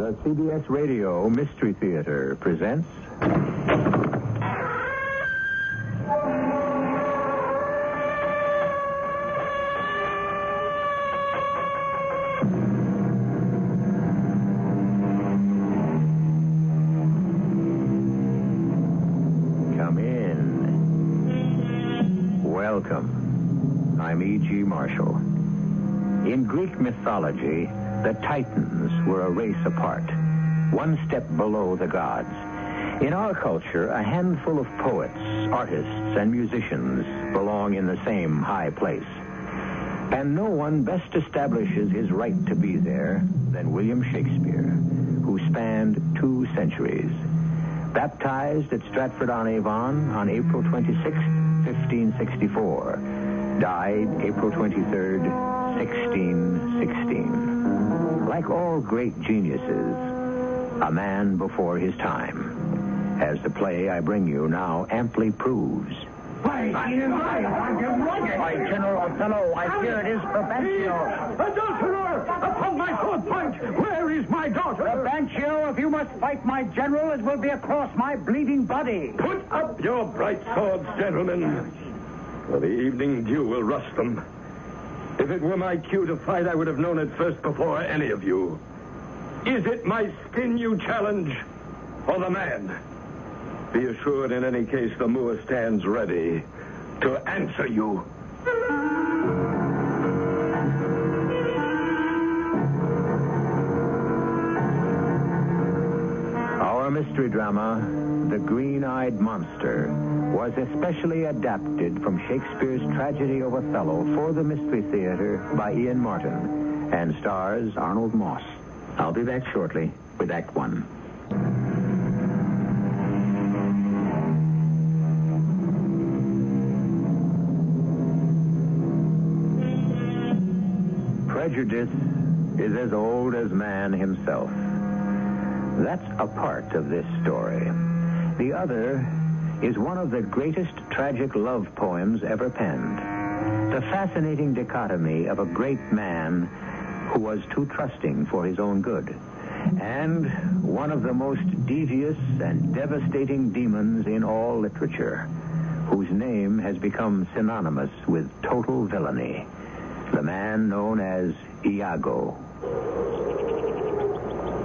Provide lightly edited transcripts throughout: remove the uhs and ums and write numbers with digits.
The CBS Radio Mystery Theater presents... Come in. Welcome. I'm E.G. Marshall. In Greek mythology, the Titans were a race apart, one step below the gods. In our culture, a handful of poets, artists, and musicians belong in the same high place. And no one best establishes his right to be there than William Shakespeare, who spanned 2 centuries. Baptized at Stratford-on-Avon on April 26th, 1564. Died April 23rd, 1616. Like all great geniuses, a man before his time. As the play I bring you now amply proves. By General Othello, I fear it is Provencio. Adulterer! Upon my sword point, where is my daughter? Provencio, if you must fight my general, it will be across my bleeding body. Put up your bright swords, gentlemen, or the evening dew will rust them. If it were my cue to fight, I would have known it first before any of you. Is it my skin you challenge, or the man? Be assured, in any case, the Moor stands ready to answer you. Our mystery drama, The Green-Eyed Monster, was especially adapted from Shakespeare's tragedy of Othello for the Mystery Theater by Ian Martin and stars Arnold Moss. I'll be back shortly with Act One. Prejudice is as old as man himself. That's a part of this story. The other is one of the greatest tragic love poems ever penned. The fascinating dichotomy of a great man who was too trusting for his own good, and one of the most devious and devastating demons in all literature, whose name has become synonymous with total villainy. The man known as Iago.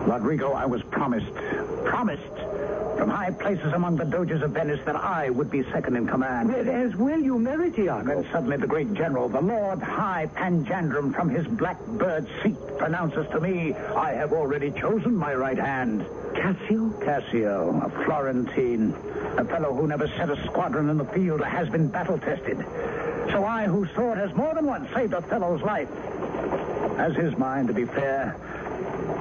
Rodrigo, I was promised from high places among the doges of Venice that I would be second in command. As will you merit, Iago. Then suddenly the great general, the Lord High Panjandrum, from his blackbird seat pronounces to me, I have already chosen my right hand. Cassio? Cassio, a Florentine, a fellow who never set a squadron in the field, has been battle-tested. So I, whose sword has more than once saved Othello's life, as his mine, to be fair,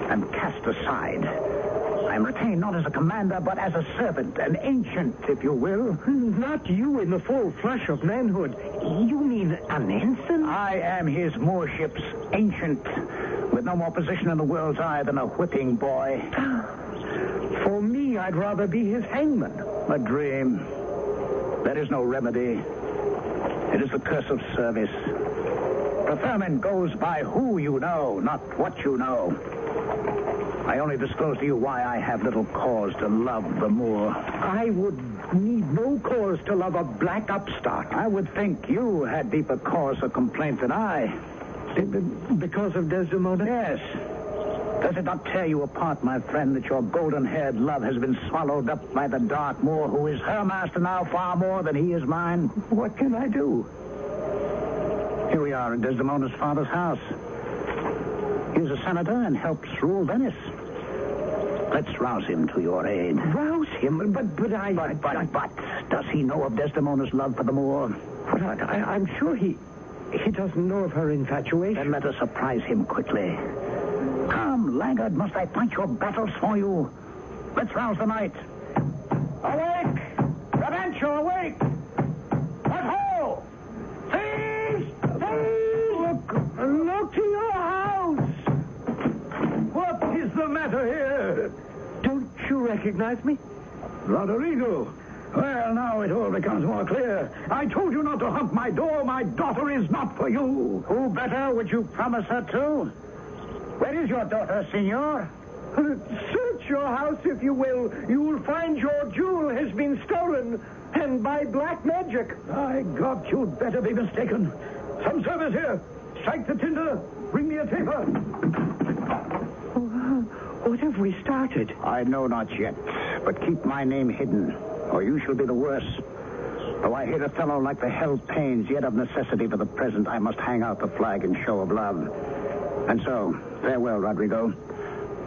am cast aside. I am retained not as a commander, but as a servant, an ancient, if you will. Not you in the full flush of manhood. You mean an ensign? I am his moorship's ancient, with no more position in the world's eye than a whipping boy. For me, I'd rather be his hangman. A dream. There is no remedy. It is the curse of service. Preferment goes by who you know, not what you know. I only disclose to you why I have little cause to love the Moor. I would need no cause to love a black upstart. I would think you had deeper cause of complaint than I. Because of Desdemona? Yes. Does it not tear you apart, my friend, that your golden-haired love has been swallowed up by the dark Moor, who is her master now far more than he is mine? What can I do? Here we are in Desdemona's father's house. He is a senator and helps rule Venice. Let's rouse him to your aid. Rouse him? But does he know of Desdemona's love for the Moor? But I'm sure he doesn't know of her infatuation. Then let us surprise him quickly. Come, laggard, must I fight your battles for you? Let's rouse the knight. Awake! Provencio, awake! What ho! Thieves! Look to your house! What is the matter here? Don't you recognize me? Rodrigo. Well, now it all becomes more clear. I told you not to hunt my door. My daughter is not for you. Who better would you promise her to? Where is your daughter, senor? Search your house if you will. You will find your jewel has been stolen, and by black magic. My God, you'd better be mistaken. Some service here. Strike the tinder. Bring me a taper. What have we started? I know not yet, but keep my name hidden, or you shall be the worse. Though I hate a fellow like the hell pains, yet of necessity for the present I must hang out the flag in show of love. And so, farewell, Rodrigo.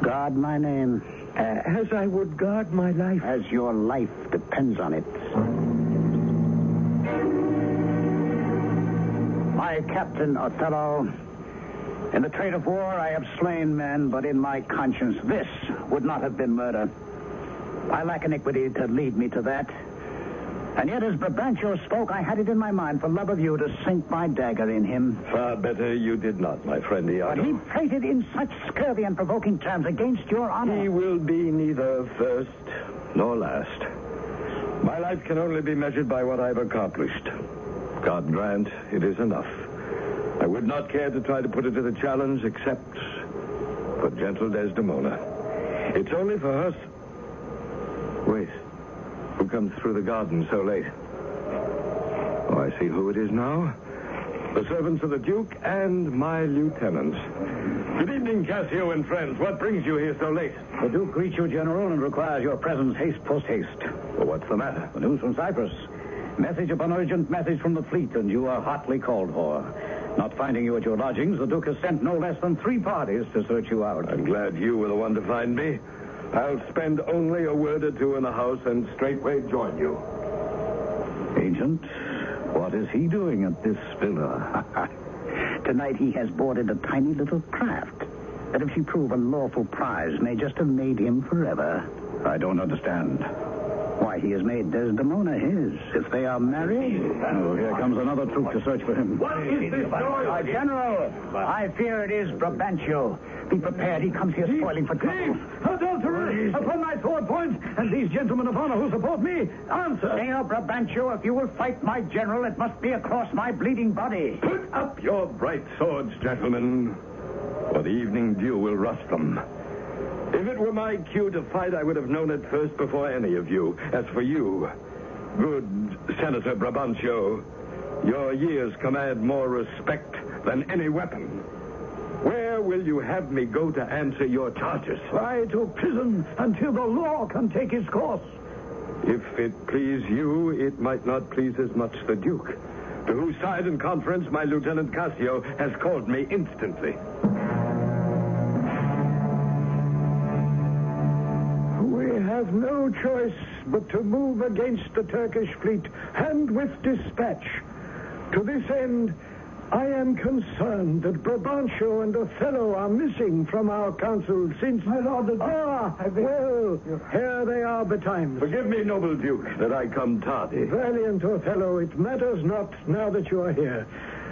Guard my name. As I would guard my life. As your life depends on it. My Captain Othello, in the trade of war I have slain men, but in my conscience this would not have been murder. I lack iniquity to lead me to that. And yet as Brabantio spoke, I had it in my mind for love of you to sink my dagger in him. Far better you did not, my friend Iago. But he prated in such scurvy and provoking terms against your honor. He will be neither first nor last. My life can only be measured by what I've accomplished. God grant it is enough. I would not care to try to put it to the challenge except for gentle Desdemona. It's only for her... Wait. Who comes through the garden so late? Oh, I see who it is now. The servants of the Duke and my lieutenants. Good evening, Cassio and friends. What brings you here so late? The Duke greets you, General, and requires your presence haste post haste. Well, what's the matter? The news from Cyprus. Message upon urgent message from the fleet, and you are hotly called for. Not finding you at your lodgings, the Duke has sent no less than 3 parties to search you out. I'm glad you were the one to find me. I'll spend only a word or two in the house and straightway join you. Agent, what is he doing at this villa? Tonight he has boarded a tiny little craft that, if she prove a lawful prize, may just have made him forever. I don't understand. Why, he has made Desdemona his. If they are married... Oh, here comes another troop to search for him. What is this noise? General, I fear it is Brabantio. Be prepared. He comes here spoiling for trouble. Adulterers! Upon my sword point, and these gentlemen of honor who support me, answer! Senor Brabantio, if you will fight my general, it must be across my bleeding body. Put up your bright swords, gentlemen, or the evening dew will rust them. If it were my cue to fight, I would have known it first before any of you. As for you, good Senator Brabantio, your years command more respect than any weapon. Where will you have me go to answer your charges? Why, to prison until the law can take its course. If it please you, it might not please as much the Duke, to whose side in conference my Lieutenant Cassio has called me instantly. We have no choice but to move against the Turkish fleet, and with dispatch. To this end, I am concerned that Brabantio and Othello are missing from our council since... My lord, well, here they are betimes. Forgive me, noble Duke, that I come tardy. Valiant Othello, it matters not now that you are here.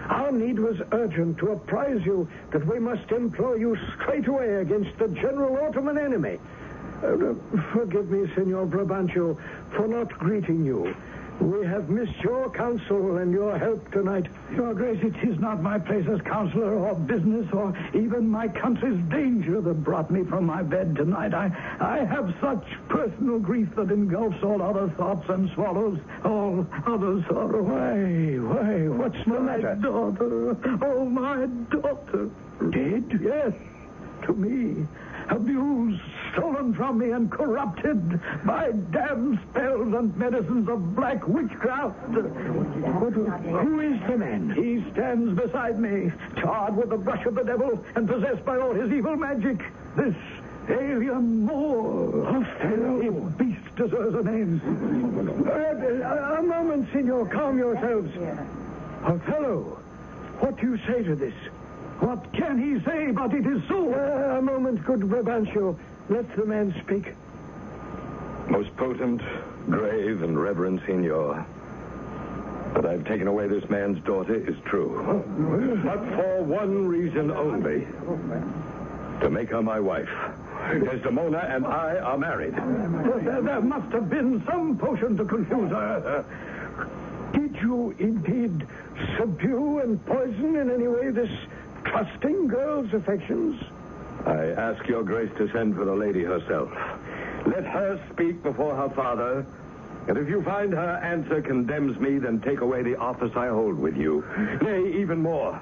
Our need was urgent to apprise you that we must employ you straightway against the general Ottoman enemy. Forgive me, Senor Brabantio, for not greeting you. We have missed your counsel and your help tonight. Your Grace, it is not my place as counselor or business or even my country's danger that brought me from my bed tonight. I have such personal grief that engulfs all other thoughts and swallows all other sorrow. Why, what's the matter? My daughter. Oh, my daughter. Dead? Yes, to me. Abused, stolen from me, and corrupted by damned spells and medicines of black witchcraft. Who is the man? He stands beside me, charred with the brush of the devil and possessed by all his evil magic. This alien Moor. Othello. If beast deserves a name. A moment, Signor. Calm yourselves. Othello, what do you say to this? What can he say, but it is so? A moment, good Brabantio. Let the man speak. Most potent, grave, and reverend Signor, that I've taken away this man's daughter is true. But for one reason only. To make her my wife. Desdemona and I are married. There must have been some potion to confuse her. Did you indeed subdue and poison in any way this trusting girl's affections? I ask your grace to send for the lady herself. Let her speak before her father, and if you find her answer condemns me, then take away the office I hold with you. Nay, even more.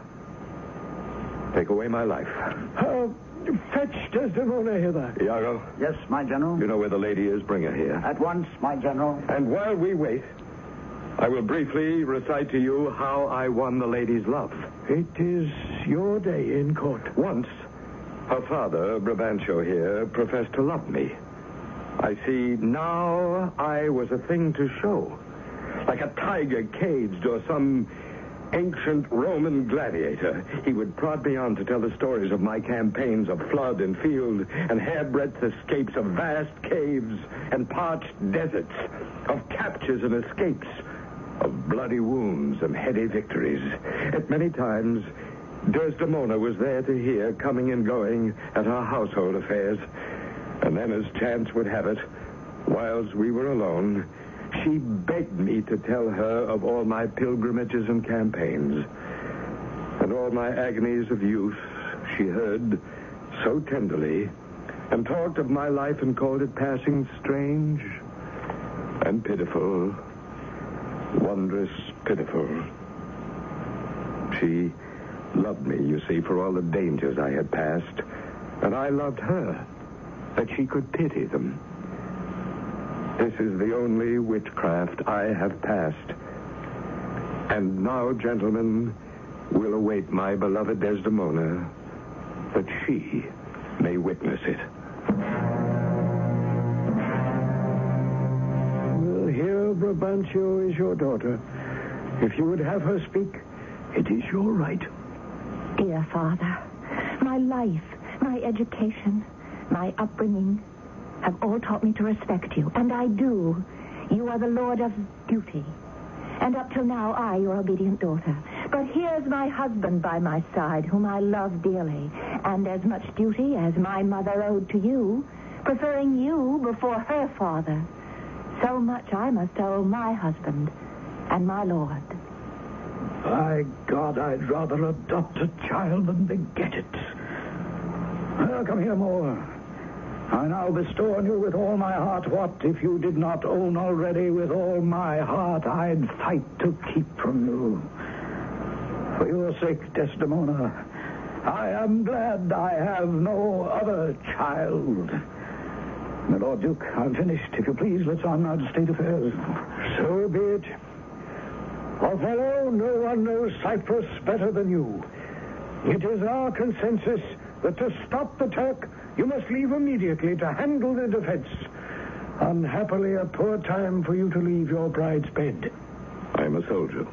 Take away my life. Fetch Desdemona hither. Iago? Yes, my general. You know where the lady is. Bring her here. At once, my general. And while we wait, I will briefly recite to you how I won the lady's love. It is your day in court. Once, her father, Brabantio here, professed to love me. I see now I was a thing to show. Like a tiger caged or some ancient Roman gladiator, he would prod me on to tell the stories of my campaigns of flood and field and hairbreadth escapes of vast caves and parched deserts, of captures and escapes, of bloody wounds and heady victories. At many times, Desdemona was there to hear, coming and going at our household affairs. And then, as chance would have it, whilst we were alone, she begged me to tell her of all my pilgrimages and campaigns. And all my agonies of youth she heard so tenderly, and talked of my life and called it passing strange and pitiful, wondrous pitiful. She loved me, you see, for all the dangers I had passed, and I loved her, that she could pity them. This is the only witchcraft I have passed. And now, gentlemen, will await my beloved Desdemona, that she may witness it. Well, here, Brabantio, is your daughter. If you would have her speak, it is your right. Dear Father, my life, my education, my upbringing have all taught me to respect you, and I do. You are the Lord of duty, and up till now, I, your obedient daughter. But here's my husband by my side, whom I love dearly, and as much duty as my mother owed to you, preferring you before her father. So much I must owe my husband and my Lord. By God, I'd rather adopt a child than beget it. Well, come here, Moore. I now bestow on you with all my heart what, if you did not own already, with all my heart I'd fight to keep from you. For your sake, Desdemona, I am glad I have no other child. My Lord Duke, I'm finished. If you please, let's on now to state affairs. So be it. Othello, no one knows Cyprus better than you. It is our consensus that to stop the Turk, you must leave immediately to handle the defense. Unhappily, a poor time for you to leave your bride's bed. I am a soldier.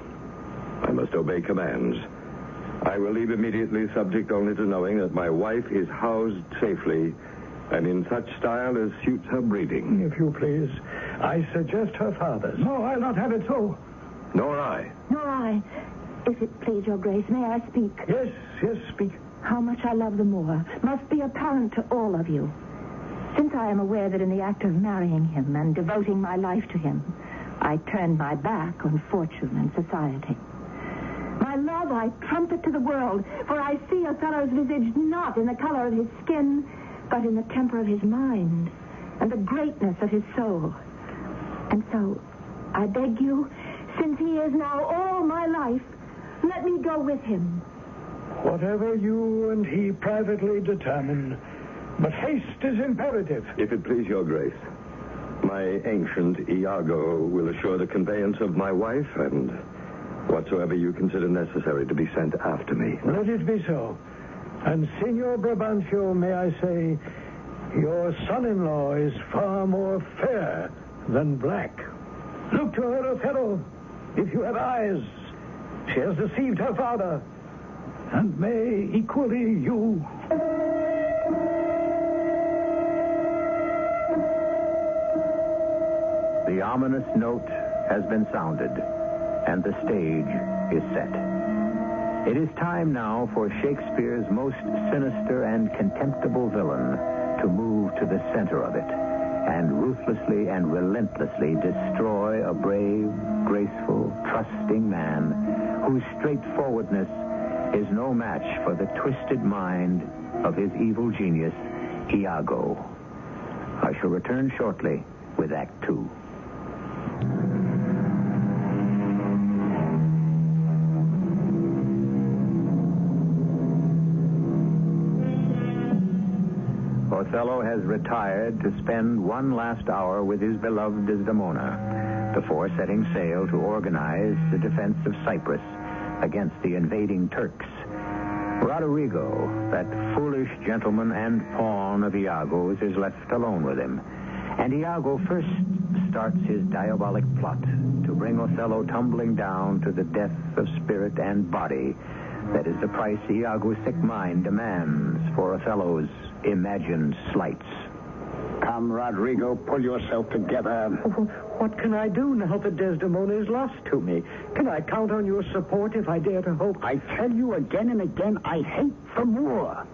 I must obey commands. I will leave immediately, subject only to knowing that my wife is housed safely and in such style as suits her breeding. If you please, I suggest her father's. No, I'll not have it so. Nor I. Nor I. If it please your grace, may I speak? Yes, speak. How much I love the Moor must be apparent to all of you. Since I am aware that in the act of marrying him and devoting my life to him, I turned my back on fortune and society. My love I trumpet to the world, for I see Othello's visage not in the color of his skin, but in the temper of his mind and the greatness of his soul. And so, I beg you, since he is now all my life, let me go with him. Whatever you and he privately determine, but haste is imperative. If it please your grace, my ancient Iago will assure the conveyance of my wife and whatsoever you consider necessary to be sent after me. Let it be so. And Signor Brabantio, may I say, your son-in-law is far more fair than black. Look to her, Othello, if you have eyes. She has deceived her father, and may equally you. The ominous note has been sounded, and the stage is set. It is time now for Shakespeare's most sinister and contemptible villain to move to the center of it and ruthlessly and relentlessly destroy a brave, graceful, trusting man whose straightforwardness is no match for the twisted mind of his evil genius, Iago. I shall return shortly with Act Two. Othello has retired to spend one last hour with his beloved Desdemona before setting sail to organize the defense of Cyprus against the invading Turks. Roderigo, that foolish gentleman and pawn of Iago's, is left alone with him. And Iago first starts his diabolic plot to bring Othello tumbling down to the death of spirit and body. That is the price Iago's sick mind demands for Othello's imagined slights. Come, Rodrigo, pull yourself together. What can I do now that Desdemona is lost to me? Can I count on your support if I dare to hope? I tell you again and again, I hate the Moor.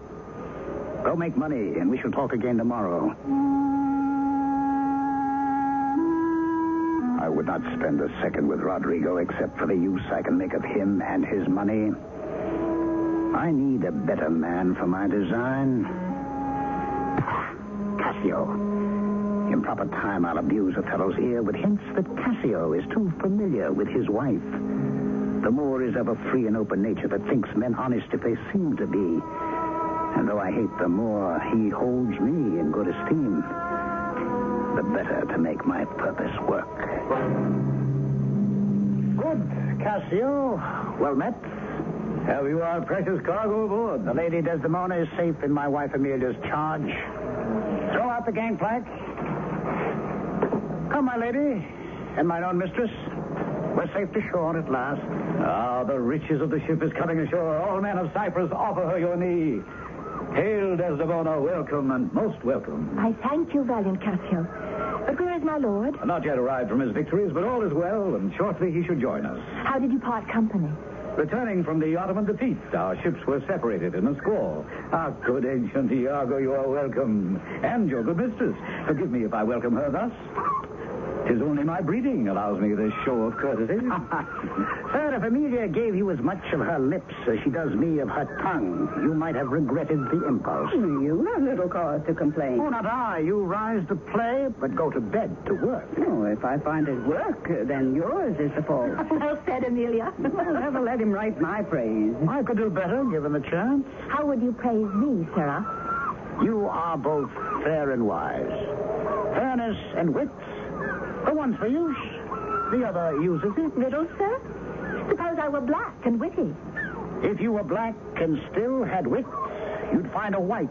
Go make money, and we shall talk again tomorrow. I would not spend a second with Rodrigo except for the use I can make of him and his money. I need a better man for my design. Cassio. In proper time, I'll abuse Othello's ear with hints that Cassio is too familiar with his wife. The Moor is of a free and open nature that thinks men honest if they seem to be. And though I hate the Moor, he holds me in good esteem. The better to make my purpose work. Good, Cassio. Well met. Have you our precious cargo aboard? The Lady Desdemona is safe in my wife Amelia's charge. Throw out the gangplank. Come, my lady, and mine own mistress. We're safe to shore at last. Ah, the riches of the ship is coming ashore. All men of Cyprus, offer her your knee. Hail, Desdemona, welcome and most welcome. I thank you, valiant Cassio. But where is my lord? Not yet arrived from his victories, but all is well, and shortly he should join us. How did you part company? Returning from the Ottoman defeat, our ships were separated in a squall. Our good ancient Iago, you are welcome. And your good mistress. Forgive me if I welcome her thus. 'Tis only my breeding allows me this show of courtesy. Sir, if Amelia gave you as much of her lips as she does me of her tongue, you might have regretted the impulse. You have little cause to complain. Oh, not I. You rise to play, but go to bed to work. Oh, if I find it work, then yours is the fault. Well said, Amelia. I'll never let him write my praise. I could do better, given the chance. How would you praise me, sirrah? You are both fair and wise. Fairness and wit. The one's for use, the other uses it. Riddle, sir? Suppose I were black and witty. If you were black and still had wit, you'd find a white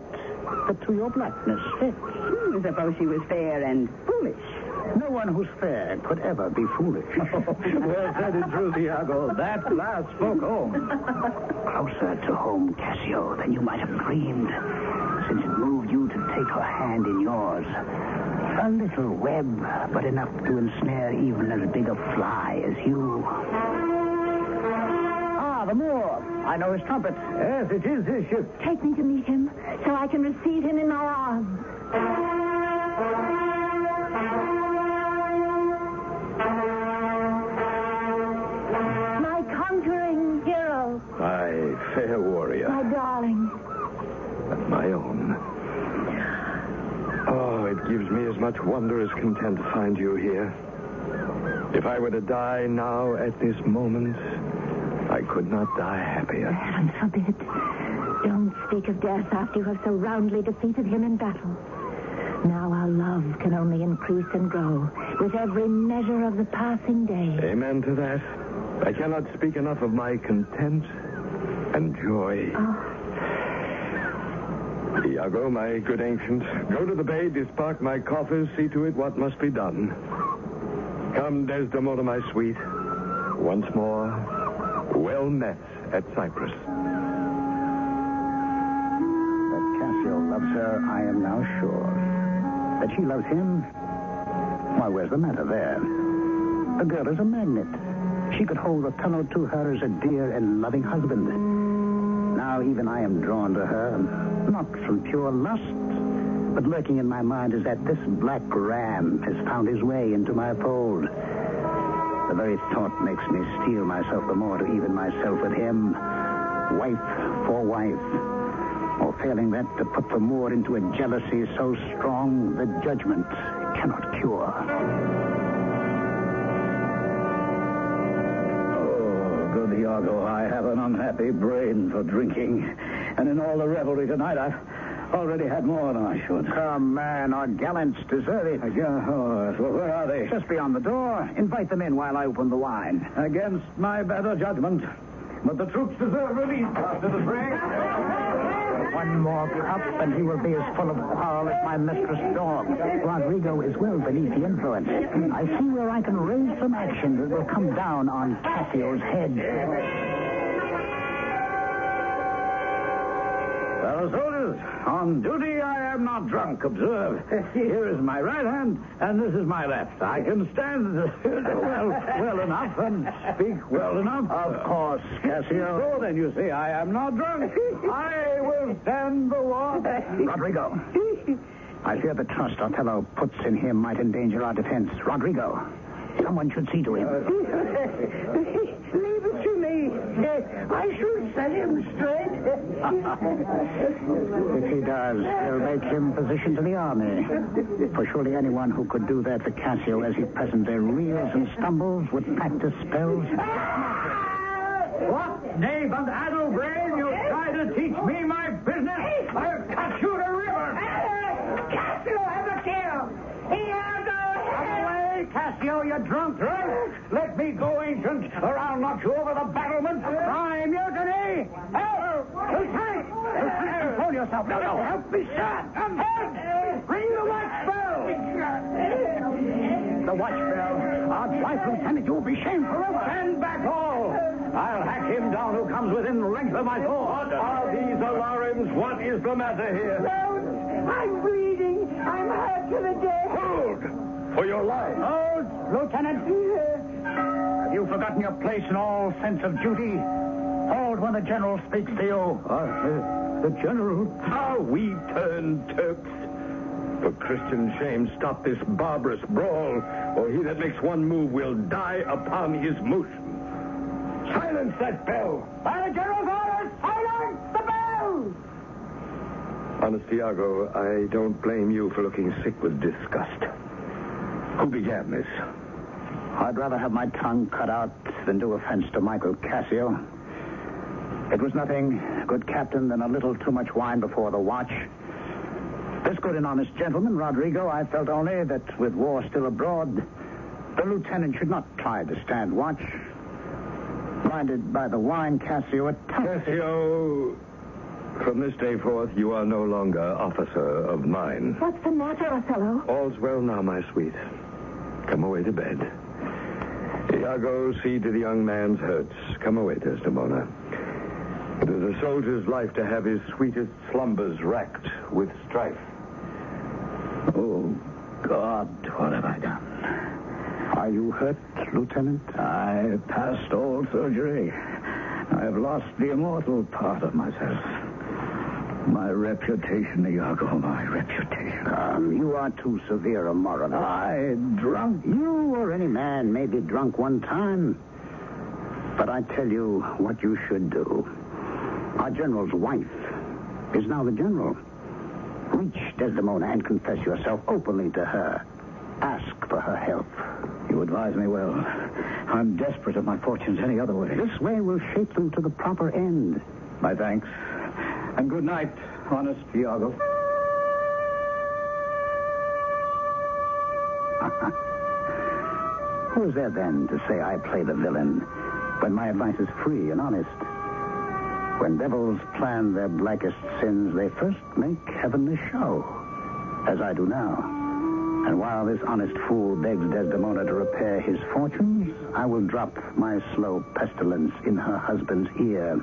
that to your blackness fits. Suppose she was fair and foolish. No one who's fair could ever be foolish. Well said in truth, Iago. That last spoke home. Closer to home, Cassio, than you might have dreamed, since it moved you to take her hand in yours. A little web, but enough to ensnare even as big a fly as you. Ah, the Moor. I know his trumpet. Yes, it is his ship. Take me to meet him, so I can receive him in my arms. My conquering hero. My fair warrior. My darling. My own. Oh, it gives me as much wonder as content to find you here. If I were to die now at this moment, I could not die happier. Heaven forbid. Don't speak of death after you have so roundly defeated him in battle. Now our love can only increase and grow with every measure of the passing day. Amen to that. I cannot speak enough of my content and joy. Oh. Iago, my good ancient, go to the bay, disbark my coffers, see to it what must be done. Come, Desdemona, my sweet. Once more, well met at Cyprus. That Cassio loves her, I am now sure. That she loves him? Why, where's the matter there? The girl is a magnet. She could hold Othello to her as a dear and loving husband. Now even I am drawn to her, not from pure lust, but lurking in my mind is that this black ram has found his way into my fold. The very thought makes me steel myself the more to even myself with him, wife for wife. Or failing that, to put the Moor into a jealousy so strong the judgment cannot cure. Oh, good Iago, I have an unhappy brain for drinking. And in all the revelry tonight, I've already had more than I should. Come, man, our gallants deserve it. Well, where are they? Just beyond the door. Invite them in while I open the wine. Against my better judgment. But the troops deserve relief after the fray. One more cup, and he will be as full of quarrel as my mistress' dog. Rodrigo is well beneath the influence. I see where I can raise some action that will come down on Cassio's head. Fellow soldiers, on duty I am not drunk, observe. Here is my right hand, and this is my left. I can stand well enough and speak well enough. Of course, Cassio. So then you see I am not drunk. I will stand the war. Rodrigo, I fear the trust Othello puts in him might endanger our defense. Rodrigo, someone should see to him. Leave it to me. I should set him straight. If he does, he'll make him physician to the army. For surely anyone who could do that for Cassio as he presently reels and stumbles would practice spells. What, knave and addle-brain, you try to teach me my business? I'll cut you to river. Cassio has a kill. He has a... Cassio, you drunk drunk. Let me go, ancient, or I'll knock you over the battlement. Crime, mutiny. Help! Lieutenant! Control yourself. No, help me, sir. Help! Bring the watch bell. The watch bell. Our wife, Lieutenant, you will be shamed forever. Stand back, all. I'll hack him down who comes within the length of my sword. What are these alarums? What is the matter here? No, I'm bleeding. I'm hurt to the death. Hold! For your life. Oh, Lieutenant. Have you forgotten your place in all sense of duty? Hold when the general speaks to you. The general? How we turn Turks. For Christian shame, stop this barbarous brawl, or he that makes one move will die upon his motion. Silence that bell! By the general's orders, silence the bell! Honest Iago, I don't blame you for looking sick with disgust. Who began this? I'd rather have my tongue cut out than do offense to Michael Cassio. It was nothing, good captain, than a little too much wine before the watch. This good and honest gentleman, Rodrigo, I felt only that with war still abroad, the lieutenant should not try to stand watch. Blinded by the wine, Cassio Cassio, from this day forth, you are no longer officer of mine. What's the matter, Othello? All's well now, my sweet. Come away to bed. Iago, see to the young man's hurts. Come away, Desdemona. It is a soldier's life to have his sweetest slumbers racked with strife. Oh, God, what have I done? Are you hurt, Lieutenant? I passed all surgery. I have lost the immortal part of myself. My reputation, Iago, my reputation. You are too severe a moralist. I drunk. You or any man may be drunk one time. But I tell you what you should do. Our general's wife is now the general. Reach Desdemona and confess yourself openly to her. Ask for her help. You advise me well. I'm desperate of my fortunes any other way. This way will shape them to the proper end. My thanks. And good night, honest Iago. Who is there then to say I play the villain when my advice is free and honest? When devils plan their blackest sins, they first make heavenly show, as I do now. And while this honest fool begs Desdemona to repair his fortunes, I will drop my slow pestilence in her husband's ear.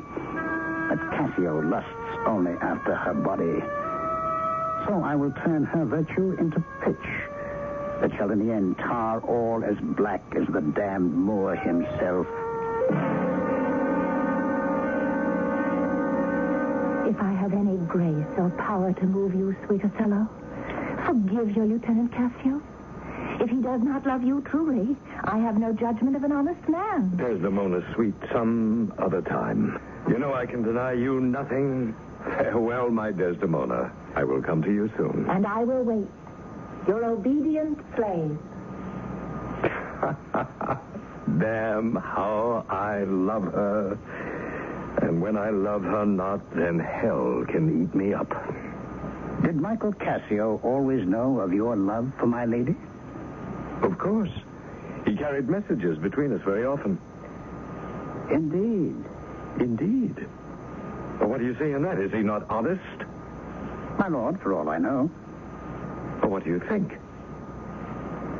That Cassio lusts only after her body. So I will turn her virtue into pitch, that shall in the end tar all as black as the damned Moor himself. If I have any grace or power to move you, sweet Othello, forgive your Lieutenant Cassio. If he does not love you truly, I have no judgment of an honest man. Desdemona, sweet, some other time. You know I can deny you nothing. Farewell, my Desdemona. I will come to you soon. And I will wait. Your obedient slave. Damn, how I love her. And when I love her not, then hell can eat me up. Did Michael Cassio always know of your love for my lady? Of course. He carried messages between us very often. Indeed. Indeed. Well, what do you say in that? Is he not honest? My lord, for all I know. Well, what do you think?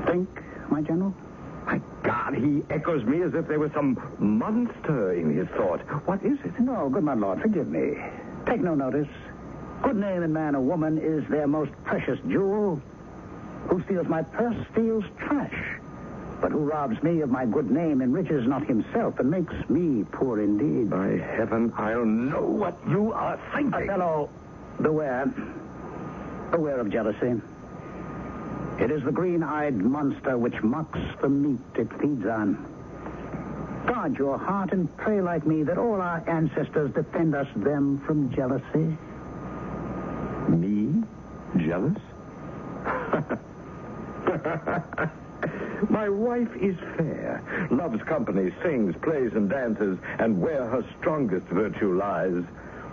Think, my general? My God, he echoes me as if there was some monster in his thought. What is it? No, good my lord, forgive me. Take no notice. Good name in man or woman is their most precious jewel. Who steals my purse steals trash. But who robs me of my good name enriches not himself and makes me poor indeed. By heaven, I'll know what you are thinking. Othello, beware. Beware of jealousy. It is the green-eyed monster which mocks the meat it feeds on. Guard your heart and pray like me that all our ancestors defend us them from jealousy. Me? Jealous? My wife is fair, loves company, sings, plays, and dances, and where her strongest virtue lies,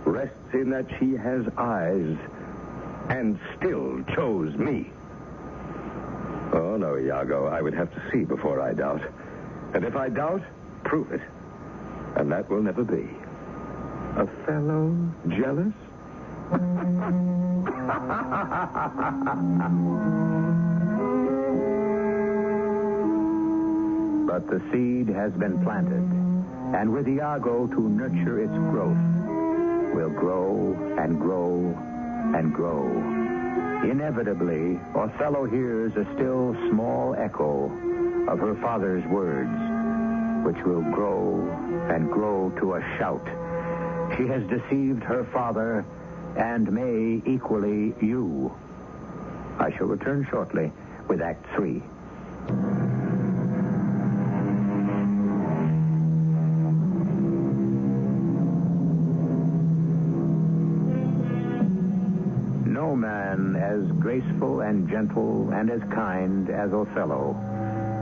rests in that she has eyes, and still chose me. Oh, no, Iago, I would have to see before I doubt. And if I doubt, prove it. And that will never be. Othello jealous? But the seed has been planted, and with Iago to nurture its growth, will grow and grow and grow. Inevitably, Othello hears a still small echo of her father's words, which will grow and grow to a shout. She has deceived her father and may equally you. I shall return shortly with Act 3. No man as graceful and gentle and as kind as Othello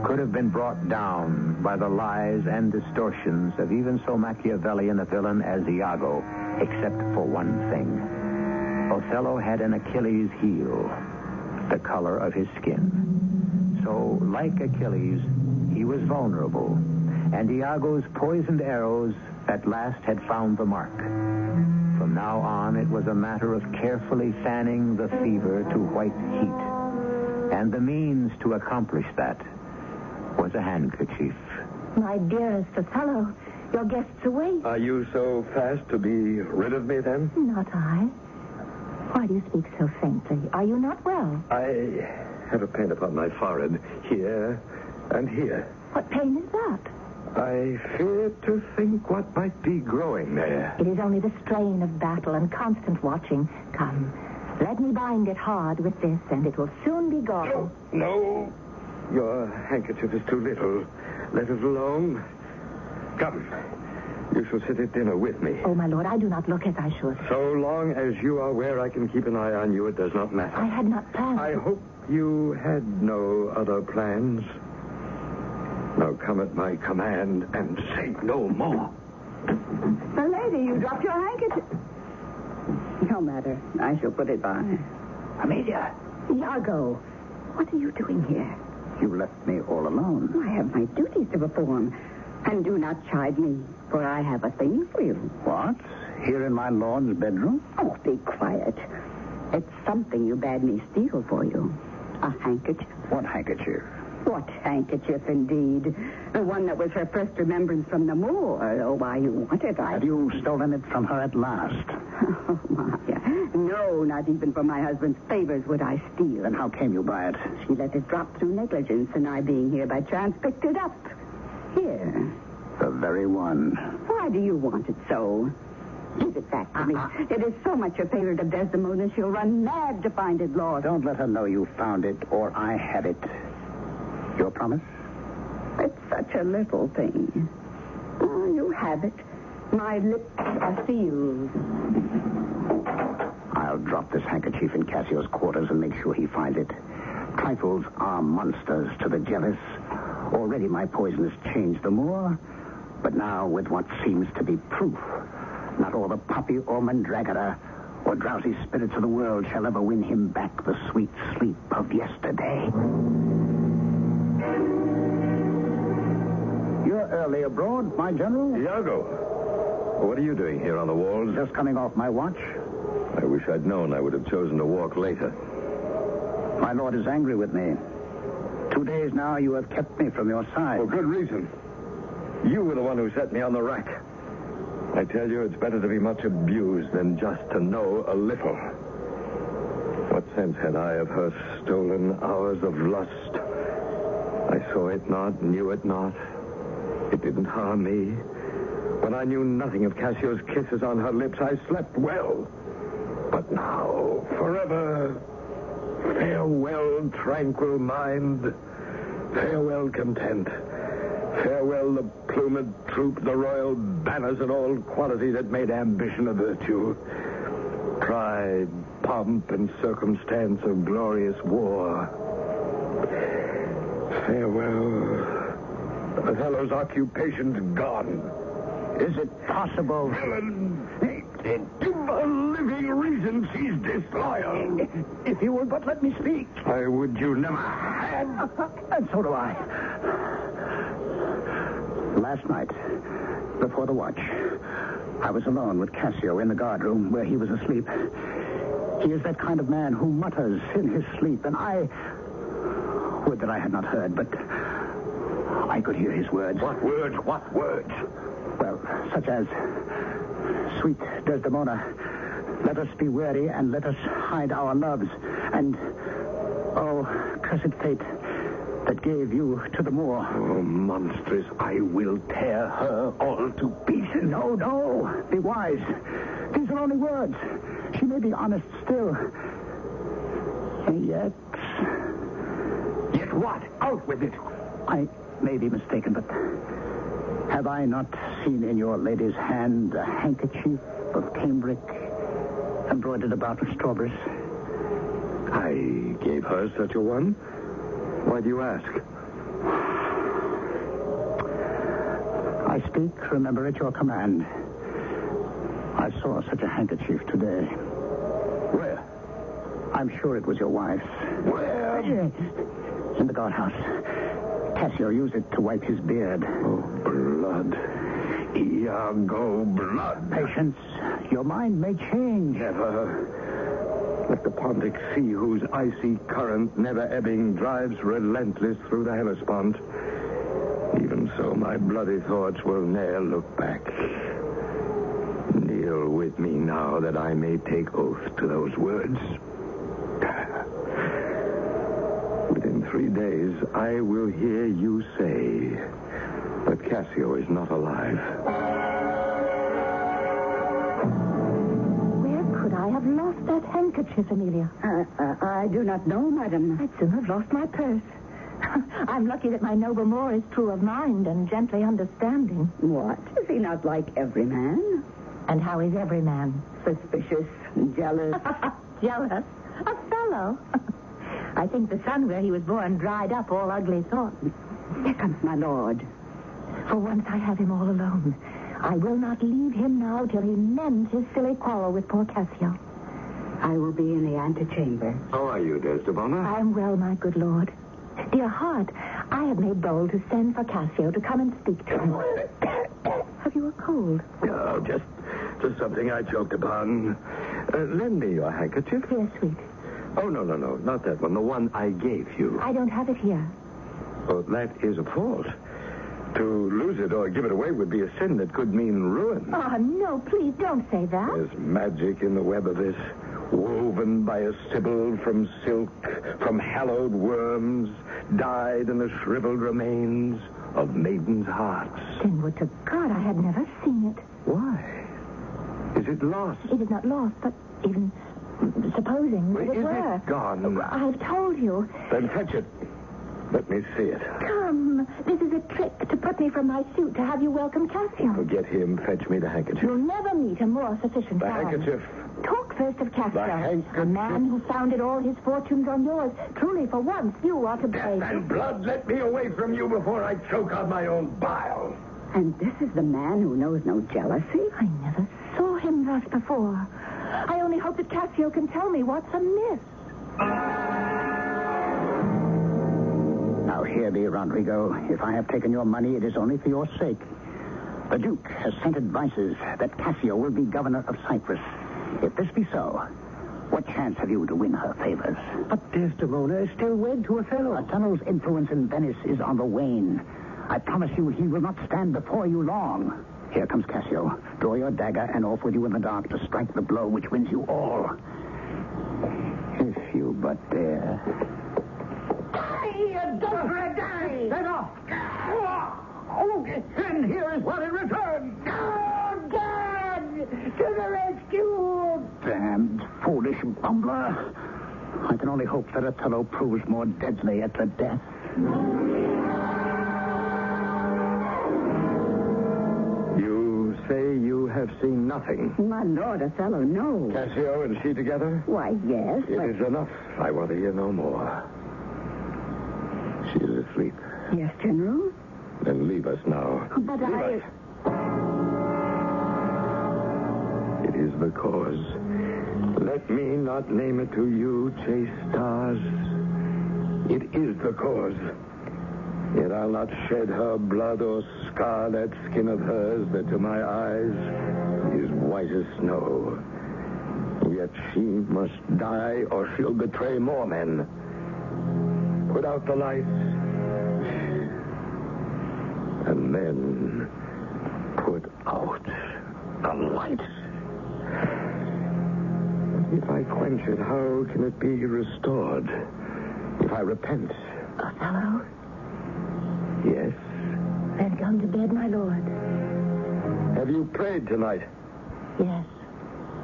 could have been brought down by the lies and distortions of even so Machiavellian a villain as Iago, except for one thing. Othello had an Achilles heel, the color of his skin. So, like Achilles, he was vulnerable, and Iago's poisoned arrows at last had found the mark. From now on, it was a matter of carefully fanning the fever to white heat. And the means to accomplish that was a handkerchief. My dearest Othello, your guests await. Are you so fast to be rid of me, then? Not I. Why do you speak so faintly? Are you not well? I have a pain upon my forehead, here and here. What pain is that? I fear to think what might be growing there. It is only the strain of battle and constant watching. Come, let me bind it hard with this, and it will soon be gone. No. Your handkerchief is too little. Let it alone. Come. You shall sit at dinner with me. Oh, my lord, I do not look as I should. So long as you are where I can keep an eye on you, it does not matter. I had not planned. I hope you had no other plans. Now come at my command and say no more. The lady, you dropped your handkerchief. No matter. I shall put it by. Amelia, Iago, what are you doing here? you left me all alone. I have my duties to perform. And do not chide me, for I have a thing for you. What? Here in my lord's bedroom? Oh, be quiet. It's something you bade me steal for you. A handkerchief. What handkerchief? What handkerchief, indeed. The one that was her first remembrance from the moor. Oh, why you want it, Have you stolen it from her at last? Oh, Maya. No, not even for my husband's favors would I steal. Then how came you by it? She let it drop through negligence, and I, being here by chance, picked it up. Here. The very one. Why do you want it so? Give it back to me. It is so much a favorite of Desdemona's, she'll run mad to find it lost. Don't let her know you found it, or I had it. Your promise? It's such a little thing. Oh, you have it. My lips are sealed. drop this handkerchief in Cassio's quarters and make sure he finds it. Trifles are monsters to the jealous. Already my poison has changed the Moor, but now with what seems to be proof, not all the poppy or mandragora or drowsy spirits of the world shall ever win him back the sweet sleep of yesterday. You're early abroad, my general. Iago, what are you doing here on the walls? Just coming off my watch. I wish I'd known I would have chosen to walk later. My lord is angry with me. 2 days now you have kept me from your side. For good reason. You were the one who set me on the rack. I tell you, it's better to be much abused than just to know a little. What sense had I of her stolen hours of lust? I saw it not, knew it not. It didn't harm me. When I knew nothing of Cassio's kisses on her lips, I slept well. But now, forever, farewell, tranquil mind. Farewell, content. Farewell, the plumed troop, the royal banners, and all quality that made ambition a virtue. Pride, pomp, and circumstance of glorious war. Farewell. The fellow's occupation's gone. Is it possible? Villain! Give a living reason she's disloyal. If you would but let me speak. I would you never had. And so do I. Last night, before the watch, I was alone with Cassio in the guardroom where he was asleep. He is that kind of man who mutters in his sleep, and I... Would that I had not heard, but I could hear his words. What words? What words? Well, such as, sweet Desdemona, let us be wary and let us hide our loves. And, oh, cursed fate that gave you to the Moor. Oh, monstrous, I will tear her all to pieces. No, no, be wise. These are only words. She may be honest still. And yet... Yet what? Out with it. I may be mistaken, but have I not seen in your lady's hand a handkerchief of cambric embroidered about with strawberries? I gave her such a one. Why do you ask? I speak, remember, at your command. I saw such a handkerchief today. Where? I'm sure it was your wife's. Where? In the guardhouse. Cassio used it to wipe his beard. Oh, blood. Iago, blood. Patience. Your mind may change. Never. Like the Pontic Sea, whose icy current, never ebbing, drives relentless through the Hellespont. Even so, my bloody thoughts will ne'er look back. Kneel with me now that I may take oath to those words. Within 3 days, I will hear you say that Cassio is not alive. Where could I have lost that handkerchief, Amelia? I do not know, madam. I'd soon have lost my purse. I'm lucky that my noble Moor is true of mind and gently understanding. What? Is he not like every man? And how is every man? Suspicious, jealous. Jealous? A fellow? I think the sun where he was born dried up all ugly thoughts. Here comes my lord. For once I have him all alone. I will not leave him now till he mends his silly quarrel with poor Cassio. I will be in the antechamber. How are you, Desdemona? I am well, my good lord. Dear heart, I have made bold to send for Cassio to come and speak to him. Have you a cold? Oh, just something I choked upon. Lend me your handkerchief. Here, sweet. Oh, no, not that one. The one I gave you. I don't have it here. Oh, that is a fault. To lose it or give it away would be a sin that could mean ruin. Oh, no, please don't say that. There's magic in the web of this, woven by a sibyl from silk, from hallowed worms, dyed in the shriveled remains of maidens' hearts. Then would to God I had never seen it. Why? Is it lost? It is not lost, but even supposing that it Is were. it gone? I've told you. Then fetch it. Let me see it. Come. This is a trick to put me from my suit to have you welcome Cassio. Forget him. Fetch me the handkerchief. You'll never meet a more sufficient The man. handkerchief. Talk first of Cassio. The handkerchief. A man who founded all his fortunes on yours. Truly, for once, you are to blame. Death and blood, let me away from you before I choke on my own bile. And this is the man who knows no jealousy? I never saw him thus before. I only hope that Cassio can tell me what's amiss. Now, hear me, Rodrigo. If I have taken your money, it is only for your sake. The Duke has sent advices that Cassio will be governor of Cyprus. If this be so, what chance have you to win her favors? But Desdemona is still wed to Othello. Othello's influence in Venice is on the wane. I promise you he will not stand before you long. Here comes Cassio. Draw your dagger and off with you in the dark to strike the blow which wins you all. If you but dare. Die, you adulterer, die! Set off! Oh, and here is what in return. Oh, God! To the rescue! Damned foolish bumbler. I can only hope that Othello proves more deadly at the death. You say you have seen nothing. My Lord Othello, no. Cassio and she together? Why, yes, It but... is enough. I want to hear no more. She is asleep. Yes, General? Then leave us now. But Leave I... us. It is the cause. Let me not name it to you, chaste stars. It is the cause. Yet I'll not shed her blood or scar that skin of hers that to my eyes is white as snow. Yet she must die or she'll betray more men. Put out the lights. And then put out the lights. If I quench it, how can it be restored? If I repent. Othello, Yes. then come to bed, my lord. Have you prayed tonight? Yes.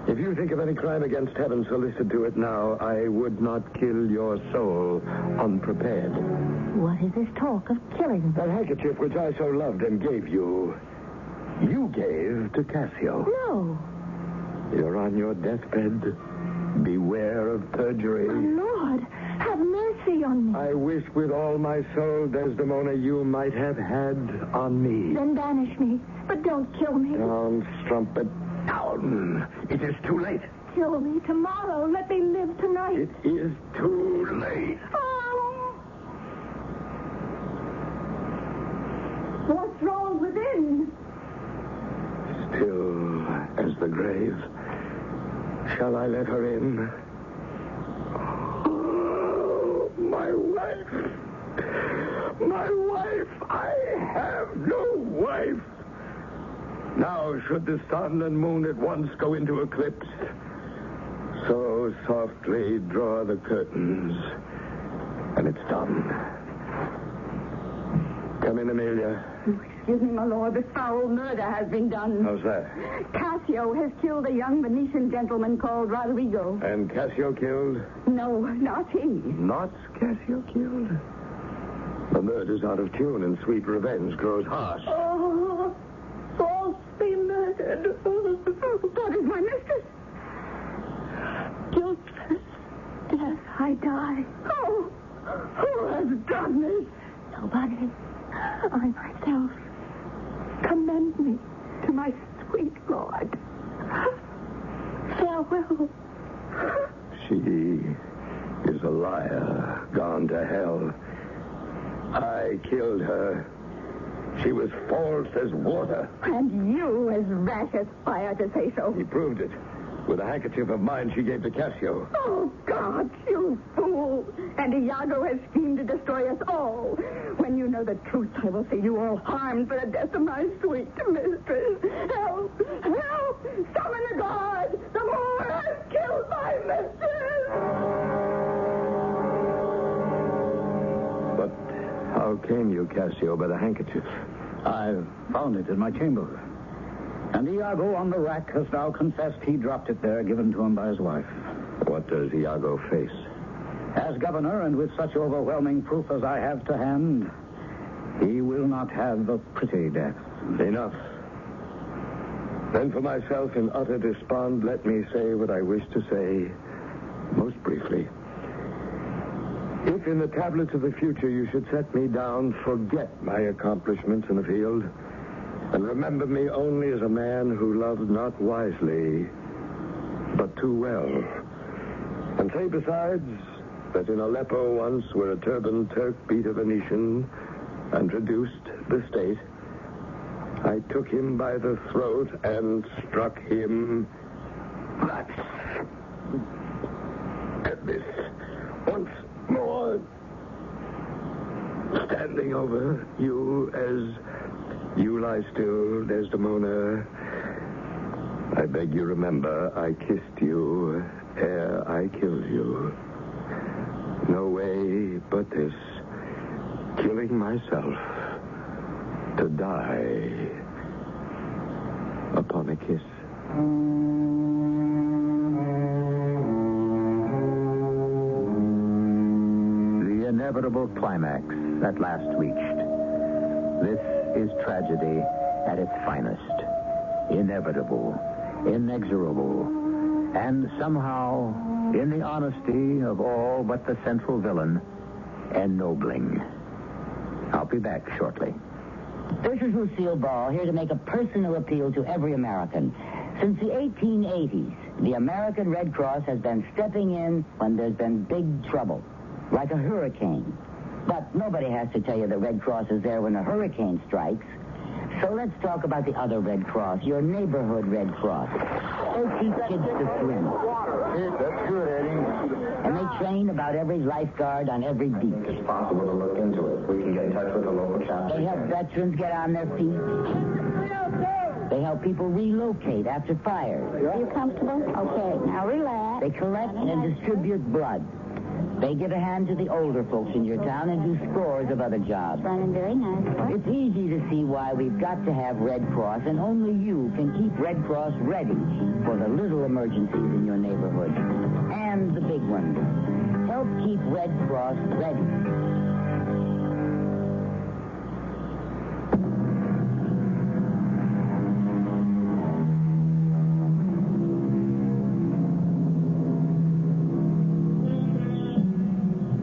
If you think of any crime against heaven, so listen to it now. I would not kill your soul unprepared. What is this talk of killing? That handkerchief which I so loved and gave you, you gave to Cassio. No. You're on your deathbed. Beware of perjury. My lord, have mercy on me. I wish with all my soul, Desdemona, you might have had on me. Then banish me, but don't kill me. Down, strumpet, down. It is too late. Kill me tomorrow. Let me live tonight. It is too late. Oh. What's wrong within? Still as the grave. Shall I let her in? Oh, my wife. My wife. I have no wife. Now should the sun and moon at once go into eclipse, so softly draw the curtains, and it's done. Come in, Amelia. Excuse me, my lord, but foul murder has been done. How's that? Cassio has killed a young Venetian gentleman called Rodrigo. And Cassio killed? No, not he. Not Cassio killed? The murder's out of tune, and sweet revenge grows harsh. Oh, falsely murdered. That is my mistress. Guiltless. Death, I die. Oh, who has done this? Nobody. I myself. Commend me to my sweet lord. Farewell. She is a liar, gone to hell. I killed her. She was false as water. And you as rash as fire to say so. He proved it. With a handkerchief of mine she gave to Cassio. Oh, God, you fool. And Iago has schemed to destroy us all. When you know the truth, I will see you all harmed for the death of my sweet mistress. Help! Help! Summon the guard! The Moor has killed my mistress! But how came you, Cassio, by the handkerchief? I found it in my chamber. And Iago on the rack has now confessed he dropped it there, given to him by his wife. What does Iago face? As governor, and with such overwhelming proof as I have to hand, he will not have a pretty death. Enough. Then for myself, in utter despond, let me say what I wish to say most briefly. If in the tablets of the future you should set me down, forget my accomplishments in the field, and remember me only as a man who loved not wisely, but too well. And say besides that in Aleppo once, where a turbaned Turk beat a Venetian and reduced the state, I took him by the throat and struck him thus. And this once more, standing over you as you lie still, Desdemona, I beg you remember I kissed you ere I killed you. No way but this, killing myself to die upon a kiss. The inevitable climax at last reached. This is tragedy at its finest. Inevitable, inexorable, and somehow, in the honesty of all but the central villain, ennobling. I'll be back shortly. This is Lucille Ball, here to make a personal appeal to every American. Since the 1880s, the American Red Cross has been stepping in when there's been big trouble, like a hurricane. But nobody has to tell you the Red Cross is there when a hurricane strikes. So let's talk about the other Red Cross, your neighborhood Red Cross. They teach kids to swim. That's good, Eddie. And they train about every lifeguard on every beach. It's possible to look into it. We can get in touch with the local chapter. They help veterans get on their feet. They help people relocate after fires. Are you comfortable? Okay, now relax. They collect and distribute blood. They give a hand to the older folks in your town and do scores of other jobs. Running very nice. It's easy to see why we've got to have Red Cross, and only you can keep Red Cross ready for the little emergencies in your neighborhood. And the big ones. Help keep Red Cross ready.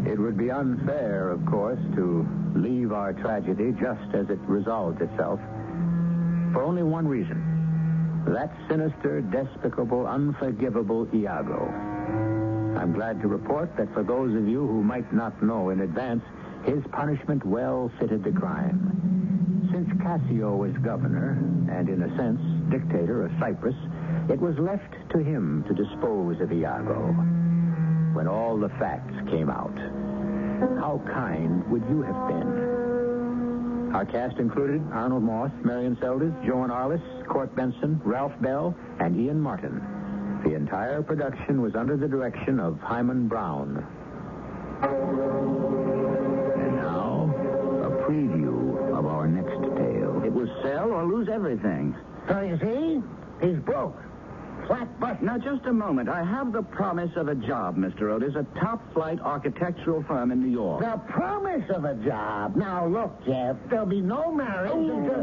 It would be unfair, of course, to leave our tragedy just as it resolved itself, for only one reason. That sinister, despicable, unforgivable Iago. I'm glad to report that for those of you who might not know in advance, his punishment well fitted the crime. Since Cassio was governor, and in a sense, dictator of Cyprus, it was left to him to dispose of Iago. When all the facts came out, how kind would you have been? Our cast included Arnold Moss, Marion Seldes, Joan Arliss, Court Benson, Ralph Bell, and Ian Martin. The entire production was under the direction of Hyman Brown. And now, a preview of our next tale. It was sell or lose everything. So you see, he's broke. Flat button. Now, just a moment. I have the promise of a job, Mr. Otis, a top-flight architectural firm in New York. The promise of a job. Now, look, Jeff, there'll be no marriage until...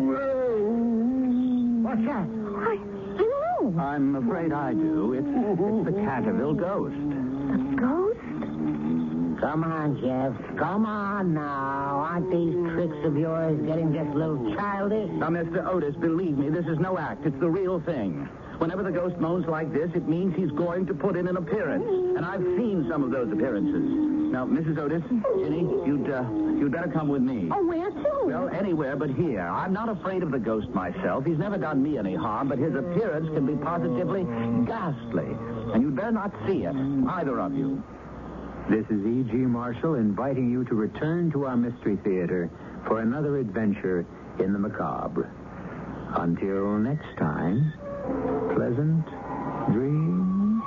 What's that? I don't know. I'm afraid I do. It's the Canterville ghost. A ghost? Come on, Jeff. Come on now. Aren't these tricks of yours getting just a little childish? Now, Mr. Otis, believe me, this is no act. It's the real thing. Whenever the ghost moans like this, it means he's going to put in an appearance. And I've seen some of those appearances. Now, Mrs. Otis, Ginny, you'd better come with me. Oh, where to? Well, anywhere but here. I'm not afraid of the ghost myself. He's never done me any harm, but his appearance can be positively ghastly. And you'd better not see it, either of you. This is E.G. Marshall inviting you to return to our Mystery Theater for another adventure in the macabre. Until next time, pleasant dreams.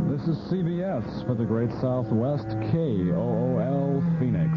This is CBS for the Great Southwest, KOOL Phoenix.